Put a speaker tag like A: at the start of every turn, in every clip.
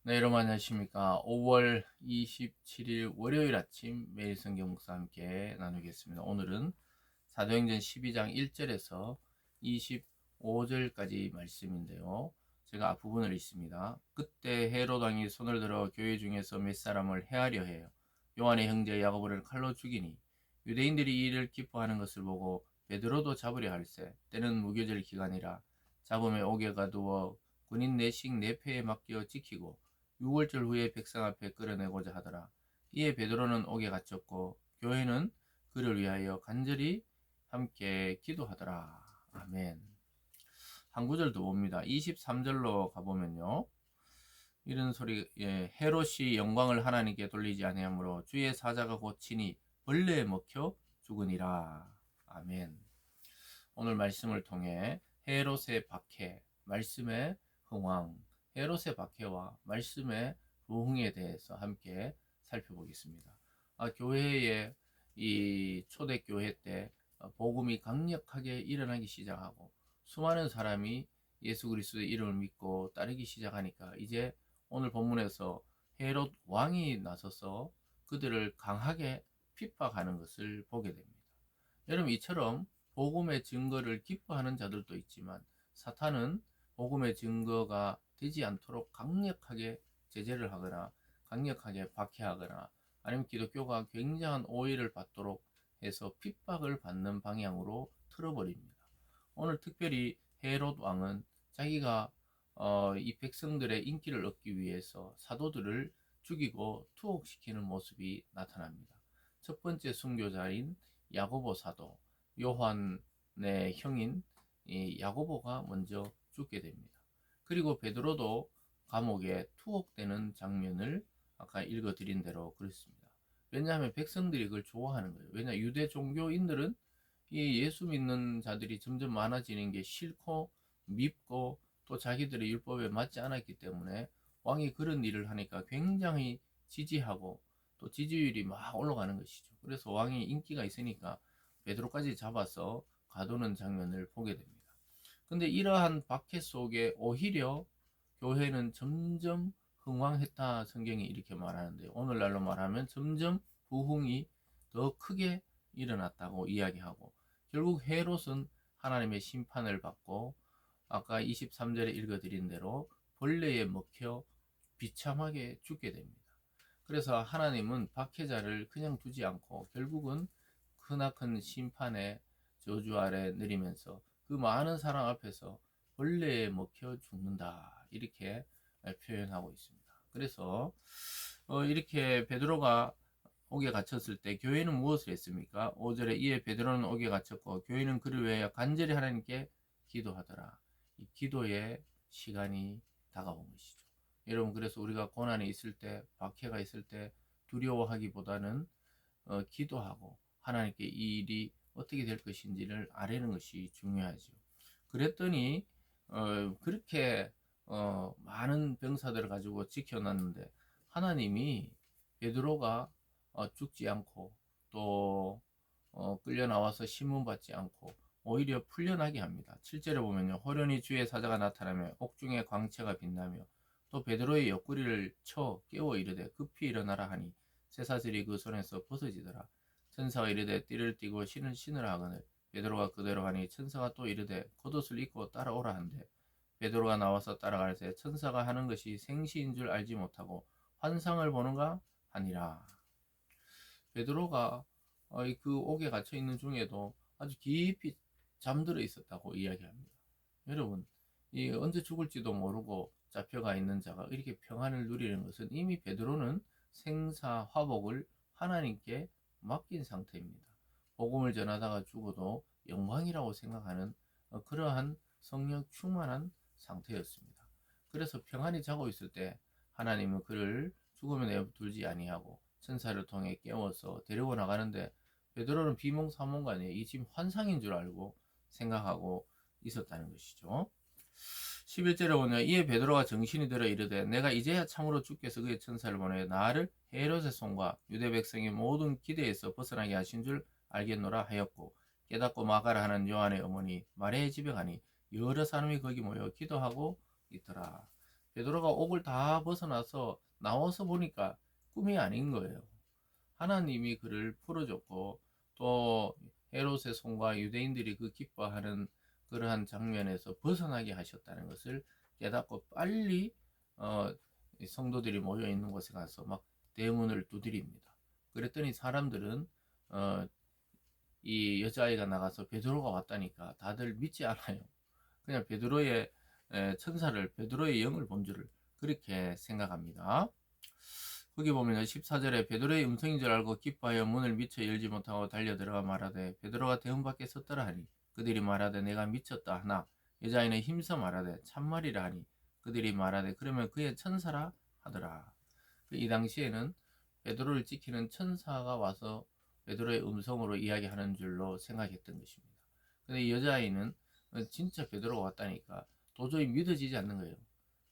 A: 네, 여러분 안녕하십니까. 5월 27일 월요일 아침 매일 성경 묵상 함께 나누겠습니다. 오늘은 사도행전 12장 1절에서 25절까지 말씀인데요. 제가 앞부분을 읽습니다. 그때 헤롯 왕이 손을 들어 교회 중에서 몇 사람을 해하려 해요. 요한의 형제 야고보를 칼로 죽이니 유대인들이 이 일을 기뻐하는 것을 보고 베드로도 잡으려 할세. 때는 무교절 기간이라 잡음에 옥에 가두어 군인 내식 내패에 맡겨 지키고 6월절 후에 백성 앞에 끌어내고자 하더라. 이에 베드로는 옥에 갇혔고 교회는 그를 위하여 간절히 함께 기도하더라. 아멘. 한 구절 더 봅니다. 23절로 가보면요. 이런 소리, 헤롯이 영광을 하나님께 돌리지 아니하므로 주의 사자가 곧 친히 벌레에 먹혀 죽으니라. 아멘. 오늘 말씀을 통해 헤롯의 박해, 말씀의 흥왕, 헤롯의 박해와 말씀의 부흥에 대해서 함께 살펴보겠습니다. 교회의 이 초대교회 때 복음이 강력하게 일어나기 시작하고 수많은 사람이 예수 그리스도의 이름을 믿고 따르기 시작하니까 이제 오늘 본문에서 헤롯 왕이 나서서 그들을 강하게 핍박하는 것을 보게 됩니다. 여러분 이처럼 복음의 증거를 기뻐하는 자들도 있지만 사탄은 복음의 증거가 되지 않도록 강력하게 제재를 하거나 강력하게 박해하거나 아니면 기독교가 굉장한 오해를 받도록 해서 핍박을 받는 방향으로 틀어버립니다. 오늘 특별히 헤롯 왕은 자기가 이 백성들의 인기를 얻기 위해서 사도들을 죽이고 투옥시키는 모습이 나타납니다. 첫 번째 순교자인 야고보 사도, 요한의 형인 이 야고보가 먼저 죽게 됩니다. 그리고 베드로도 감옥에 투옥되는 장면을 아까 읽어드린 대로 그렇습니다. 왜냐하면 백성들이 그걸 좋아하는 거예요. 왜냐 유대 종교인들은 이 예수 믿는 자들이 점점 많아지는 게 싫고 밉고 또 자기들의 율법에 맞지 않았기 때문에 왕이 그런 일을 하니까 굉장히 지지하고 또 지지율이 막 올라가는 것이죠. 그래서 왕이 인기가 있으니까 베드로까지 잡아서 가두는 장면을 보게 됩니다. 근데 이러한 박해 속에 오히려 교회는 점점 흥왕했다 성경이 이렇게 말하는데 오늘날로 말하면 점점 부흥이 더 크게 일어났다고 이야기하고 결국 헤롯은 하나님의 심판을 받고 아까 23절에 읽어드린 대로 벌레에 먹혀 비참하게 죽게 됩니다. 그래서 하나님은 박해자를 그냥 두지 않고 결국은 크나큰 심판의 저주 아래 내리면서 그 많은 사람 앞에서 벌레에 먹혀 죽는다 이렇게 표현하고 있습니다. 그래서 이렇게 베드로가 옥에 갇혔을 때 교회는 무엇을 했습니까? 5절에 이에 베드로는 옥에 갇혔고 교회는 그를 위하여 간절히 하나님께 기도하더라. 이 기도의 시간이 다가온 것이죠. 여러분 그래서 우리가 고난이 있을 때 박해가 있을 때 두려워하기보다는 기도하고 하나님께 이 일이 어떻게 될 것인지를 아뢰는 것이 중요하죠. 그랬더니 그렇게 많은 병사들을 가지고 지켜놨는데 하나님이 베드로가 죽지 않고 또 끌려 나와서 신문받지 않고 오히려 풀려나게 합니다. 7절에 보면요. 호련히 주의 사자가 나타나며 옥중에 광채가 빛나며 또 베드로의 옆구리를 쳐 깨워 이르되 급히 일어나라 하니 쇠사슬이 그 손에서 벗어지더라. 천사가 이르되 띠를 띠고 신을 신으라 하거늘 베드로가 그대로 하니 천사가 또 이르되 겉옷을 입고 따라오라 한대 베드로가 나와서 따라갈새 천사가 하는 것이 생시인 줄 알지 못하고 환상을 보는가 하니라. 베드로가 그 옥에 갇혀 있는 중에도 아주 깊이 잠들어 있었다고 이야기합니다. 여러분, 이 언제 죽을지도 모르고 잡혀가 있는 자가 이렇게 평안을 누리는 것은 이미 베드로는 생사화복을 하나님께 맡긴 상태입니다. 복음을 전하다가 죽어도 영광이라고 생각하는 그러한 성령 충만한 상태였습니다. 그래서 평안히 자고 있을 때 하나님은 그를 죽음에 내버두지 아니하고 천사를 통해 깨워서 데리고 나가는데 베드로는 비몽사몽간에 이 지금 환상인 줄 알고 생각하고 있었다는 것이죠. 11절에 보면 이에 베드로가 정신이 들어 이르되 내가 이제야 참으로 주께서 그의 천사를 보내 나를 헤롯의 손과 유대 백성의 모든 기대에서 벗어나게 하신 줄 알겠노라 하였고 깨닫고 마가라 하는 요한의 어머니 마리아의 집에 가니 여러 사람이 거기 모여 기도하고 있더라. 베드로가 옥을 다 벗어나서 나와서 보니까 꿈이 아닌 거예요. 하나님이 그를 풀어줬고 또 헤롯의 손과 유대인들이 그 기뻐하는 그러한 장면에서 벗어나게 하셨다는 것을 깨닫고 빨리 어, 성도들이 모여 있는 곳에 가서 막 대문을 두드립니다. 그랬더니 사람들은 이 여자아이가 나가서 베드로가 왔다니까 다들 믿지 않아요. 그냥 베드로의 천사를, 베드로의 영을 본 줄을 그렇게 생각합니다. 거기 보면 14절에 베드로의 음성인 줄 알고 기뻐하여 문을 미처 열지 못하고 달려들어가 말하되 베드로가 대문 밖에 섰더라 하니 그들이 말하되 내가 미쳤다 하나 여자아이는 힘써 말하되 참말이라 하니 그들이 말하되 그러면 그의 천사라 하더라. 이 당시에는 베드로를 지키는 천사가 와서 베드로의 음성으로 이야기하는 줄로 생각했던 것입니다. 근데 이 여자아이는 진짜 베드로가 왔다니까 도저히 믿어지지 않는 거예요.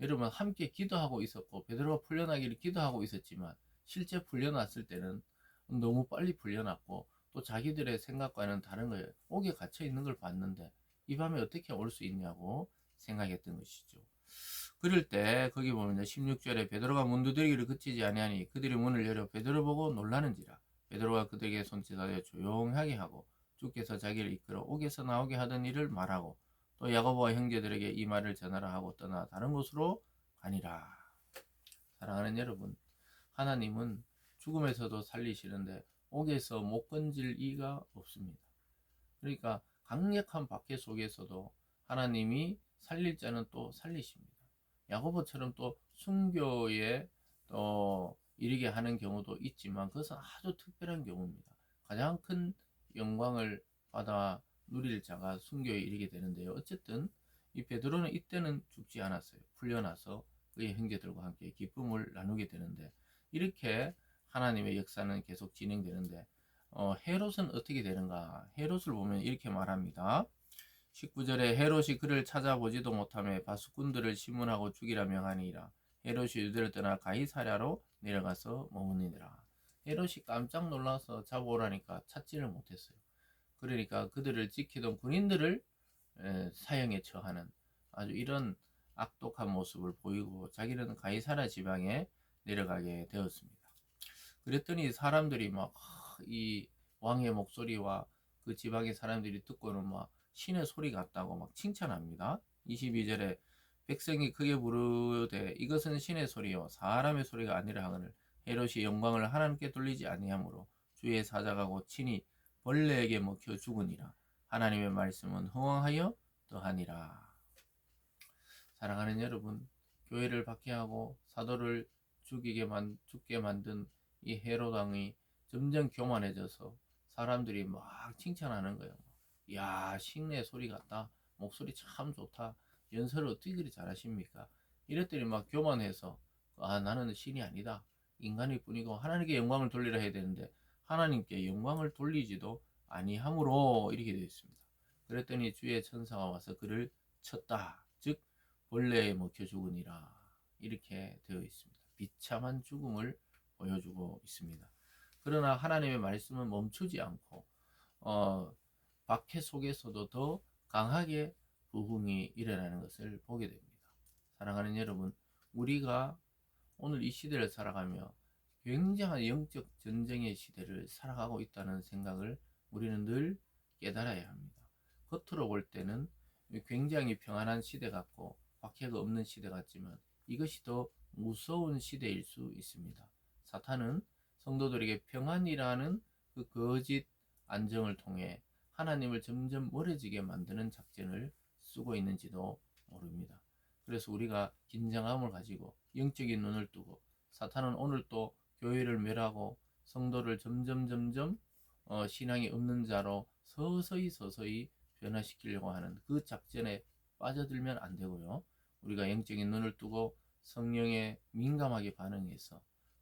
A: 여러분 함께 기도하고 있었고 베드로가 풀려나기를 기도하고 있었지만 실제 풀려났을 때는 너무 빨리 풀려났고 또 자기들의 생각과는 다른 거예요. 옥에 갇혀 있는 걸 봤는데 이 밤에 어떻게 올 수 있냐고 생각했던 것이죠. 그럴 때 거기 보면 16절에 베드로가 문 두드리기를 그치지 아니하니 그들이 문을 열어 베드로 보고 놀라는지라. 베드로가 그들에게 손짓하여 조용하게 하고 주께서 자기를 이끌어 옥에서 나오게 하던 일을 말하고 또 야고보와 형제들에게 이 말을 전하라 하고 떠나 다른 곳으로 가니라. 사랑하는 여러분, 하나님은 죽음에서도 살리시는데 옥에서 못 건질 이가 없습니다. 그러니까 강력한 박해 속에서도 하나님이 살릴 자는 또 살리십니다. 야고보처럼 또 순교에 또 이르게 하는 경우도 있지만 그것은 아주 특별한 경우입니다. 가장 큰 영광을 받아 누릴 자가 순교에 이르게 되는데요. 어쨌든 이 베드로는 이때는 죽지 않았어요. 풀려나서 그의 형제들과 함께 기쁨을 나누게 되는데 이렇게 하나님의 역사는 계속 진행되는데 헤롯은 어떻게 되는가? 헤롯을 보면 이렇게 말합니다. 19절에 헤롯이 그를 찾아보지도 못하며 바수꾼들을 심문하고 죽이라 명하니라. 헤롯이 유대를 떠나 가이사랴로 내려가서 머무니라. 헤롯이 깜짝 놀라서 잡아오라니까 찾지를 못했어요. 그러니까 그들을 지키던 군인들을 사형에 처하는 아주 이런 악독한 모습을 보이고 자기는 가이사랴 지방에 내려가게 되었습니다. 그랬더니 사람들이 막 이 왕의 목소리와 그 지방의 사람들이 듣고는 막 신의 소리 같다고 막 칭찬합니다. 22절에 백성이 크게 부르되 이것은 신의 소리요 사람의 소리가 아니라 하거늘 헤롯이 영광을 하나님께 돌리지 아니하므로 주의 사자가 곧 친히 벌레에게 먹혀 죽으니라. 하나님의 말씀은 흥왕하여 더하니라. 사랑하는 여러분, 교회를 박해하고 사도를 죽게 만든 이 헤롯 왕이 점점 교만해져서 사람들이 막 칭찬하는 거예요. 야, 신의 소리 같다. 목소리 참 좋다. 연설을 어떻게 그리 잘하십니까? 이랬더니 막 교만해서 나는 신이 아니다. 인간일 뿐이고 하나님께 영광을 돌리라 해야 되는데 하나님께 영광을 돌리지도 아니함으로 이렇게 되어 있습니다. 그랬더니 주의 천사가 와서 그를 쳤다. 즉 벌레에 먹혀 죽으니라. 이렇게 되어 있습니다. 비참한 죽음을 보여주고 있습니다. 그러나 하나님의 말씀은 멈추지 않고 박해 속에서도 더 강하게 부흥이 일어나는 것을 보게 됩니다. 사랑하는 여러분, 우리가 오늘 이 시대를 살아가며 굉장한 영적 전쟁의 시대를 살아가고 있다는 생각을 우리는 늘 깨달아야 합니다. 겉으로 볼 때는 굉장히 평안한 시대 같고 박해가 없는 시대 같지만 이것이 더 무서운 시대일 수 있습니다. 사탄은 성도들에게 평안이라는 그 거짓 안정을 통해 하나님을 점점 멀어지게 만드는 작전을 쓰고 있는지도 모릅니다. 그래서 우리가 긴장함을 가지고 영적인 눈을 뜨고 사탄은 오늘 또 교회를 멸하고 성도를 점점 신앙이 없는 자로 서서히 변화시키려고 하는 그 작전에 빠져들면 안 되고요. 우리가 영적인 눈을 뜨고 성령에 민감하게 반응해서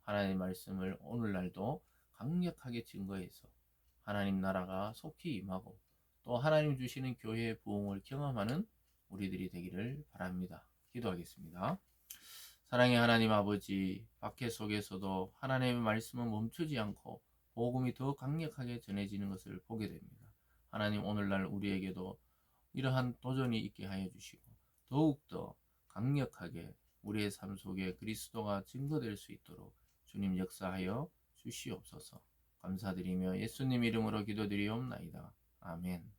A: 하나님의 말씀을 오늘날도 강력하게 증거해서 하나님 나라가 속히 임하고 또 하나님 주시는 교회의 부흥을 경험하는 우리들이 되기를 바랍니다. 기도하겠습니다. 사랑의 하나님 아버지, 박해 속에서도 하나님의 말씀은 멈추지 않고 복음이 더 강력하게 전해지는 것을 보게 됩니다. 하나님 오늘날 우리에게도 이러한 도전이 있게 하여 주시고 더욱더 강력하게 우리의 삶 속에 그리스도가 증거될 수 있도록 주님 역사하여 주시옵소서. 감사드리며 예수님 이름으로 기도드리옵나이다. 아멘.